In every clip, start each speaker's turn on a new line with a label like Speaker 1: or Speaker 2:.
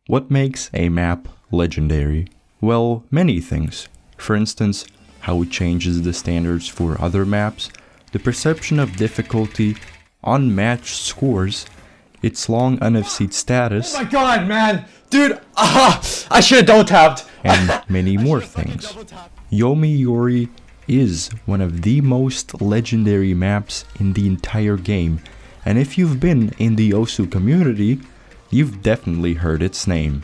Speaker 1: What makes a map legendary? Well, many things. For instance, how it changes the standards for other maps, the perception of difficulty, unmatched scores, its long unFC'd status.
Speaker 2: Oh my god, man! Dude, I should've double tapped!
Speaker 1: And many more things. Yomi Yori is one of the most legendary maps in the entire game, and if you've been in the Osu community, you've definitely heard its name.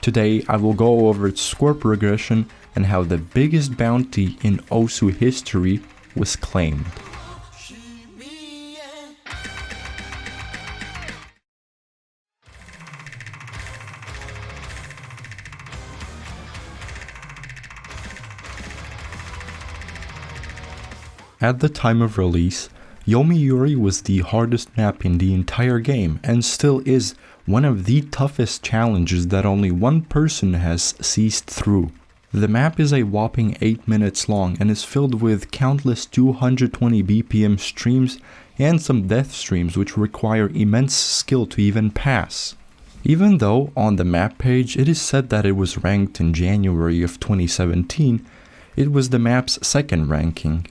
Speaker 1: Today I will go over its score progression and how the biggest bounty in Osu history was claimed. At the time of release, Yomi Yori was the hardest map in the entire game and still is one of the toughest challenges that only one person has seized through. The map is a whopping 8 minutes long and is filled with countless 220 BPM streams and some death streams which require immense skill to even pass. Even though on the map page it is said that it was ranked in January of 2017, it was the map's second ranking.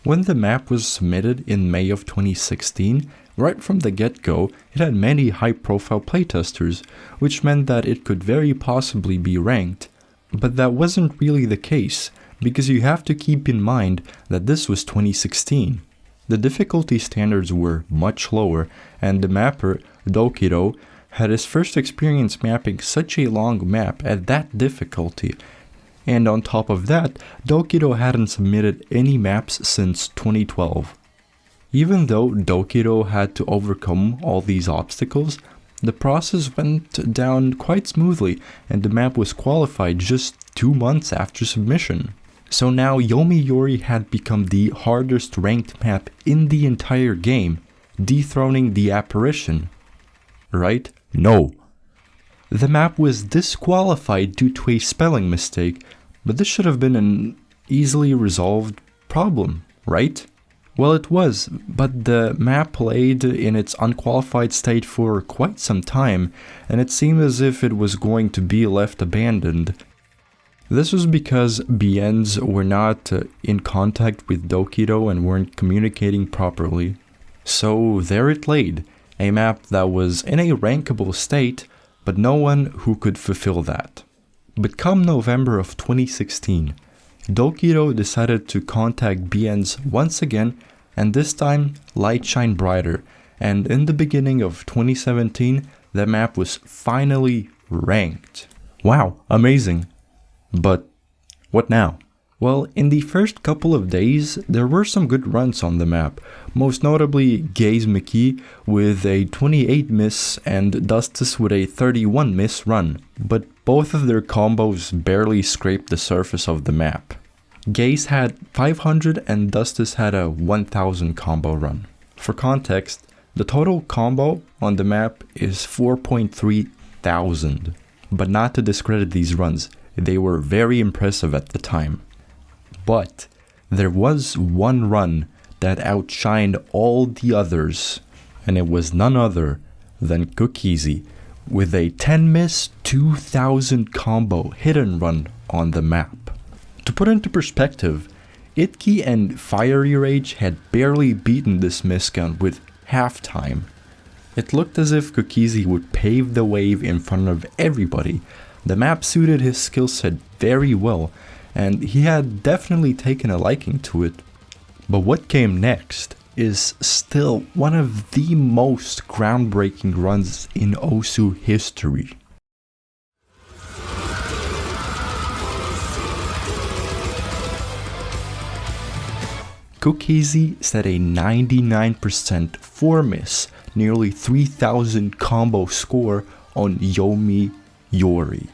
Speaker 1: When the map was submitted in May of 2016, right from the get-go, it had many high-profile playtesters, which meant that it could very possibly be ranked. But that wasn't really the case, because you have to keep in mind that this was 2016. The difficulty standards were much lower, and the mapper, Dokiro, had his first experience mapping such a long map at that difficulty. And on top of that, Dokiro hadn't submitted any maps since 2012. Even though Dokiro had to overcome all these obstacles, the process went down quite smoothly and the map was qualified just 2 months after submission. So now Yomi Yori had become the hardest ranked map in the entire game, dethroning the apparition. Right? No. The map was disqualified due to a spelling mistake, but this should have been an easily resolved problem, right? Well, it was, but the map played in its unqualified state for quite some time, and it seemed as if it was going to be left abandoned. This was because BNs were not in contact with Dokiro and weren't communicating properly. So there it laid, a map that was in a rankable state, but no one who could fulfill that. But come November of 2016, Dokiro decided to contact BNs once again, and this time light shined brighter, and in the beginning of 2017, the map was finally ranked. Wow, amazing. But what now? Well, in the first couple of days, there were some good runs on the map, most notably Gaze McKee with a 28 miss and Dustus with a 31 miss run, but both of their combos barely scraped the surface of the map. Gaze had 500 and Dustus had a 1000 combo run. For context, the total combo on the map is 4.3 thousand, but not to discredit these runs, they were very impressive at the time. But there was one run that outshined all the others, and it was none other than Cookiesy with a 10 miss 2000 combo hidden run on the map. To put into perspective, Itki and Fiery Rage had barely beaten this miss count with half time. It looked as if Cookiesy would pave the wave in front of everybody. The map suited his skill set very well, and he had definitely taken a liking to it. But what came next is still one of the most groundbreaking runs in Osu history. Cookiesy set a 99% 4 miss, nearly 3000 combo score on Yomi Yori.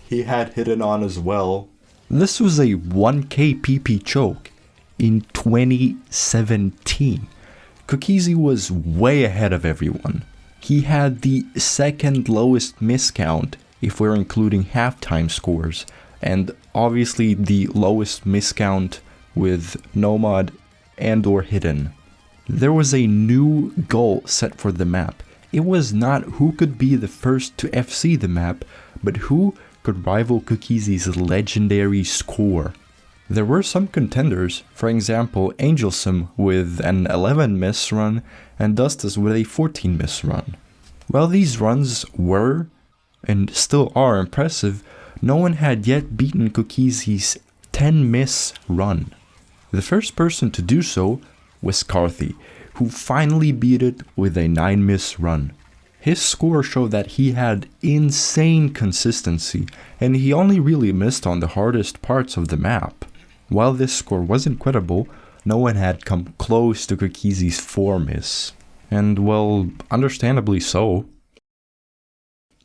Speaker 1: He had hidden on as well. This was a 1k PP choke in 2017. Cookiesy was way ahead of everyone. He had the second lowest miss count if we're including halftime scores, and obviously the lowest miss count with Nomad and or hidden. There was a new goal set for the map, it was not who could be the first to FC the map, but who could rival Cookiesi's legendary score. There were some contenders, for example Angelsum with an 11 miss run and Dustus with a 14 miss run. While these runs were, and still are, impressive, no one had yet beaten Cookiesi's 10 miss run. The first person to do so was Carthy, who finally beat it with a 9 miss run. His score showed that he had insane consistency, and he only really missed on the hardest parts of the map. While this score was incredible, no one had come close to Cookiesi's 4 miss. And well, understandably so.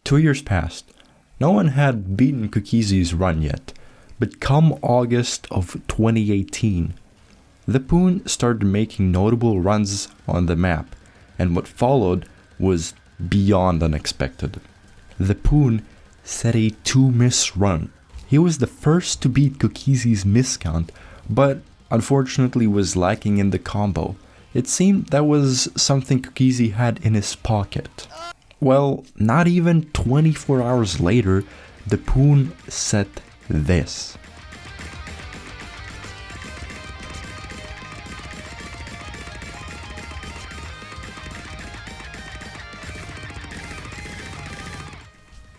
Speaker 1: 2 years passed. No one had beaten Cookiesi's run yet, but come August of 2018, the Poon started making notable runs on the map, and what followed was beyond unexpected. The Poon set a 2 miss run. He was the first to beat Cookiesi's miss count, but unfortunately was lacking in the combo. It seemed that was something Cookiesi had in his pocket. Well, not even 24 hours later, the Poon set this.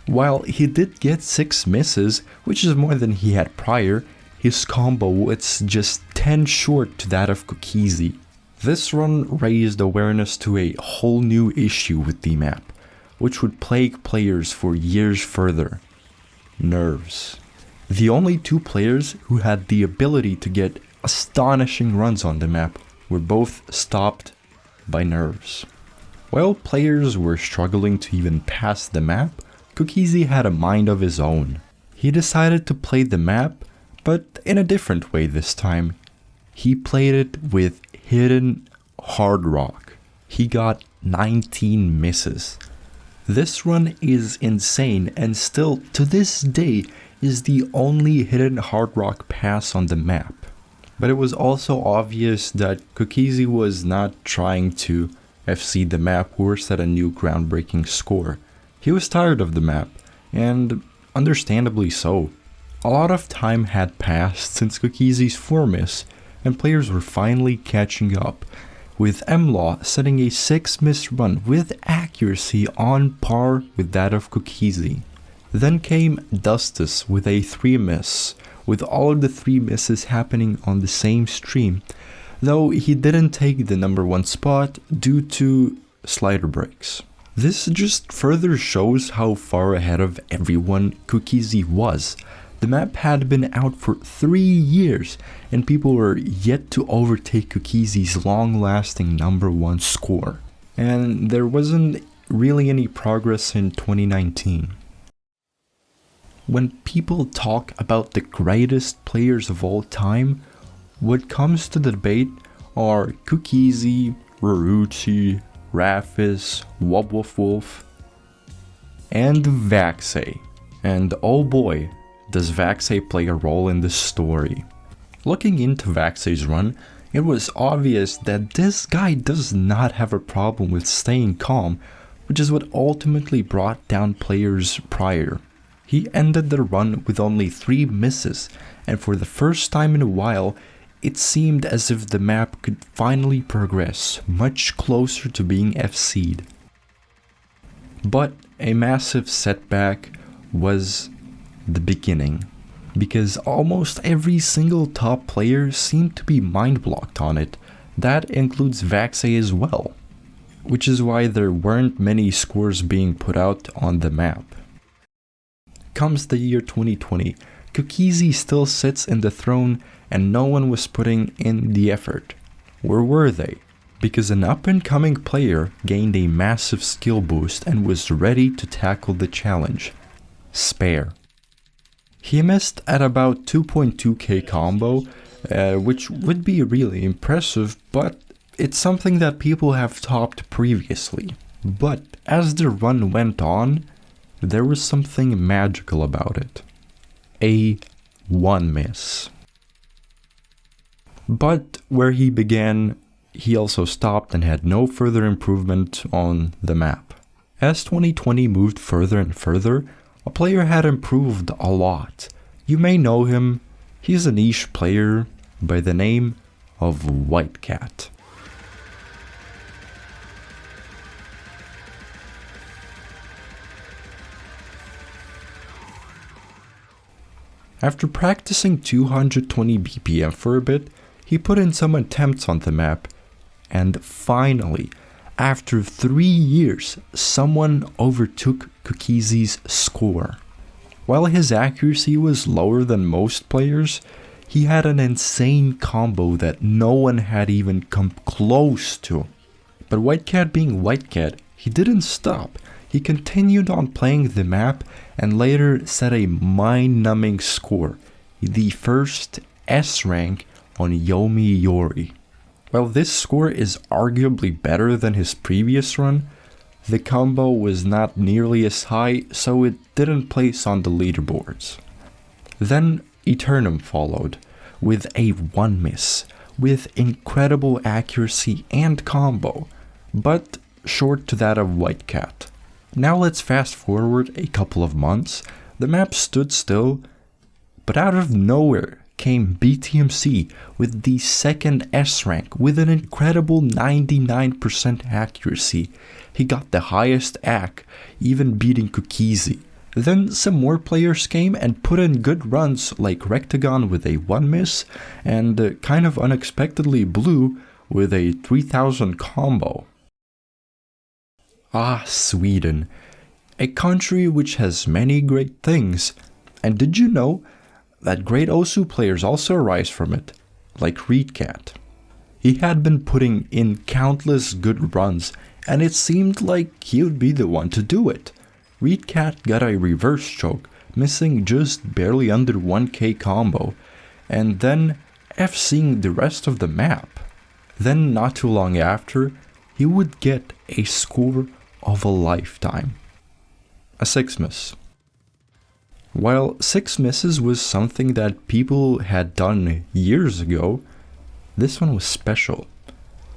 Speaker 1: While he did get 6 misses, which is more than he had prior, his combo was just 10 short to that of Cookiesi. This run raised awareness to a whole new issue with the map, which would plague players for years further: nerves. The only 2 players who had the ability to get astonishing runs on the map were both stopped by nerves. While players were struggling to even pass the map, Cookiesi had a mind of his own. He decided to play the map, but in a different way this time. He played it with hidden hard rock. He got 19 misses. This run is insane and still to this day is the only hidden hard rock pass on the map. But it was also obvious that Cookiesi was not trying to FC the map or set a new groundbreaking score. He was tired of the map, and understandably so. A lot of time had passed since Cookiesi's 4 miss, and players were finally catching up, with MLaw setting a 6 miss run with accuracy on par with that of Cookiesi. Then came Dustus with a 3 miss, with all of the 3 misses happening on the same stream, though he didn't take the number 1 spot due to slider breaks. This just further shows how far ahead of everyone Cookiesi was. The map had been out for 3 years, and people were yet to overtake Cookiesi's long-lasting number 1 score. And there wasn't really any progress in 2019. When people talk about the greatest players of all time, what comes to the debate are Cookiesi, Raruchi, Rafis, Wubwolf, and Vaxei. And oh boy, does Vaxei play a role in this story. Looking into Vaxei's run, it was obvious that this guy does not have a problem with staying calm, which is what ultimately brought down players prior. He ended the run with only 3 misses, and for the first time in a while, it seemed as if the map could finally progress much closer to being FC'd. But a massive setback was the beginning, because almost every single top player seemed to be mind blocked on it. That includes Vaxei as well, which is why there weren't many scores being put out on the map. Comes the year 2020, Cookiesi still sits in the throne and no one was putting in the effort. Where were they? Because an up-and-coming player gained a massive skill boost and was ready to tackle the challenge: Spare. He missed at about 2.2k combo, which would be really impressive, but it's something that people have topped previously. But as the run went on, there was something magical about it. A 1 miss. But where he began, he also stopped and had no further improvement on the map. As 2020 moved further and further, a player had improved a lot. You may know him. He's a niche player by the name of WhiteCat. After practicing 220 BPM for a bit, he put in some attempts on the map, and finally, after 3 years, someone overtook Cookiezy's score. While his accuracy was lower than most players, he had an insane combo that no one had even come close to. But WhiteCat being WhiteCat, he didn't stop. He continued on playing the map and later set a mind-numbing score, the first S rank on Yomi Yori. While this score is arguably better than his previous run, the combo was not nearly as high, so it didn't place on the leaderboards. Then Eternum followed, with a 1 miss, with incredible accuracy and combo, but short to that of WhiteCat. Now let's fast forward a couple of months. The map stood still, but out of nowhere came BTMC with the second S rank with an incredible 99% accuracy. He got the highest AC, even beating Cookiezy. Then some more players came and put in good runs like Rectagon with a 1 miss and kind of unexpectedly Blue with a 3000 combo. Ah, Sweden, a country which has many great things. And did you know that great Osu players also arise from it, like WhiteCat? He had been putting in countless good runs, and it seemed like he would be the one to do it. WhiteCat got a reverse choke, missing just barely under 1k combo, and then FCing the rest of the map. Then not too long after, he would get a score of a lifetime. A 6 miss. While 6 misses was something that people had done years ago, this one was special.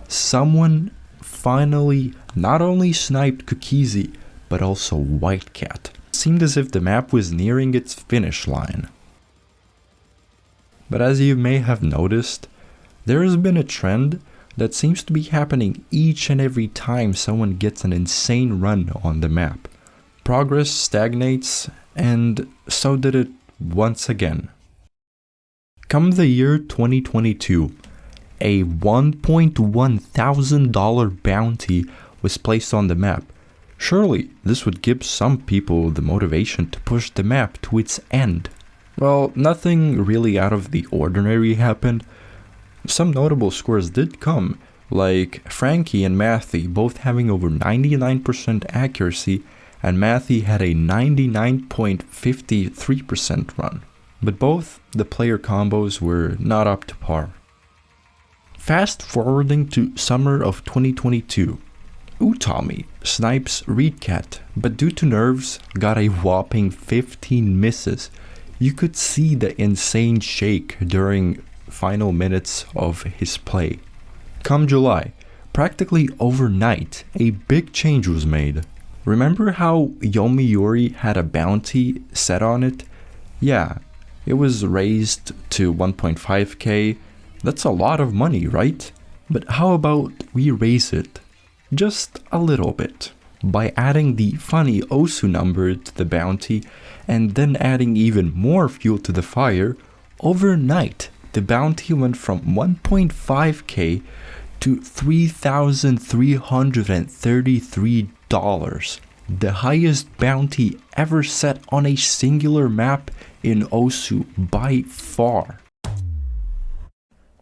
Speaker 1: Someone finally not only sniped Cookiezy, but also WhiteCat. It seemed as if the map was nearing its finish line. But as you may have noticed, there has been a trend that seems to be happening each and every time someone gets an insane run on the map. Progress stagnates, and so did it once again. Come the year 2022, a $1.1 thousand bounty was placed on the map. Surely this would give some people the motivation to push the map to its end. Well, nothing really out of the ordinary happened. Some notable scores did come, like Frankie and Matthew both having over 99% accuracy, and Matthew had a 99.53% run. But both the player combos were not up to par. Fast forwarding to summer of 2022, Utami snipes WhiteCat, but due to nerves got a whopping 15 misses. You could see the insane shake during final minutes of his play. Come July, practically overnight, a big change was made. Remember how Yomi Yori had a bounty set on it? Yeah, it was raised to 1.5k. That's a lot of money, right? But how about we raise it just a little bit by adding the funny Osu number to the bounty and then adding even more fuel to the fire? Overnight, the bounty went from 1.5k to $3,333, the highest bounty ever set on a singular map in Osu by far.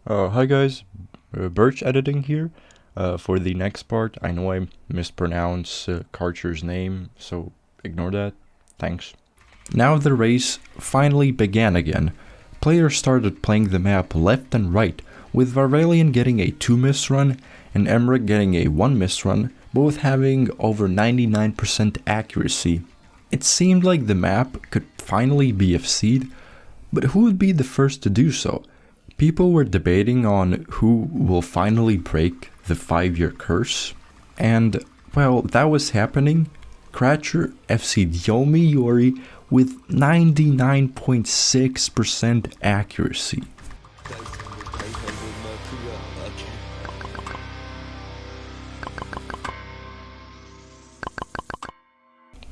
Speaker 1: Hi guys, BIRCH editing here. For the next part, I know I mispronounce Cratcher's name, so ignore that. Thanks. Now the race finally began again. Players started playing the map left and right, with Varvalian getting a 2 miss run and Emmerich getting a 1 miss run, both having over 99% accuracy. It seemed like the map could finally be FC'd, but who would be the first to do so? People were debating on who will finally break the 5-year curse, and while that was happening, Cratcher FC'd Yomi Yori with 99.6% accuracy.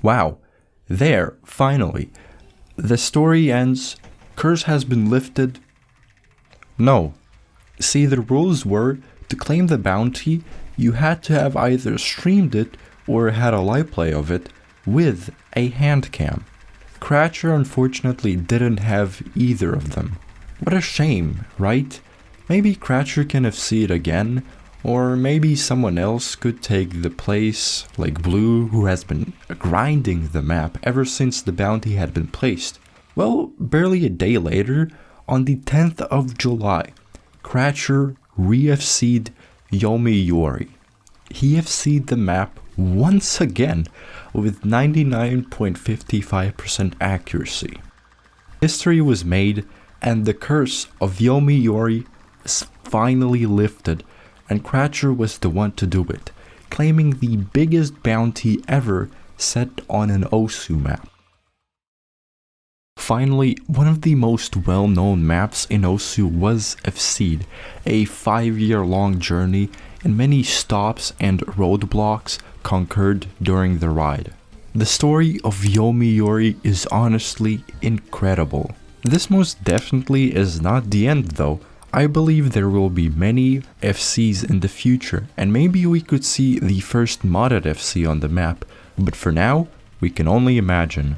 Speaker 1: Wow, there, finally. The story ends, curse has been lifted. No. See, the rules were, to claim the bounty, you had to have either streamed it or had a live play of it with a hand cam. Cratcher unfortunately didn't have either of them. What a shame, right? Maybe Cratcher can FC it again, or maybe someone else could take the place, like Blue, who has been grinding the map ever since the bounty had been placed. Well, barely a day later, on the 10th of July, Cratcher re-FC'd Yomi Yori. He FC'd the map once again with 99.55% accuracy. History was made, and the curse of Yomi Yori is finally lifted, and Cratcher was the one to do it, claiming the biggest bounty ever set on an Osu map. Finally, one of the most well-known maps in Osu was FC'd, a 5-year-long journey and many stops and roadblocks conquered during the ride. The story of Yomi Yori is honestly incredible. This most definitely is not the end though. I believe there will be many FCs in the future, and maybe we could see the first modded FC on the map, but for now, we can only imagine.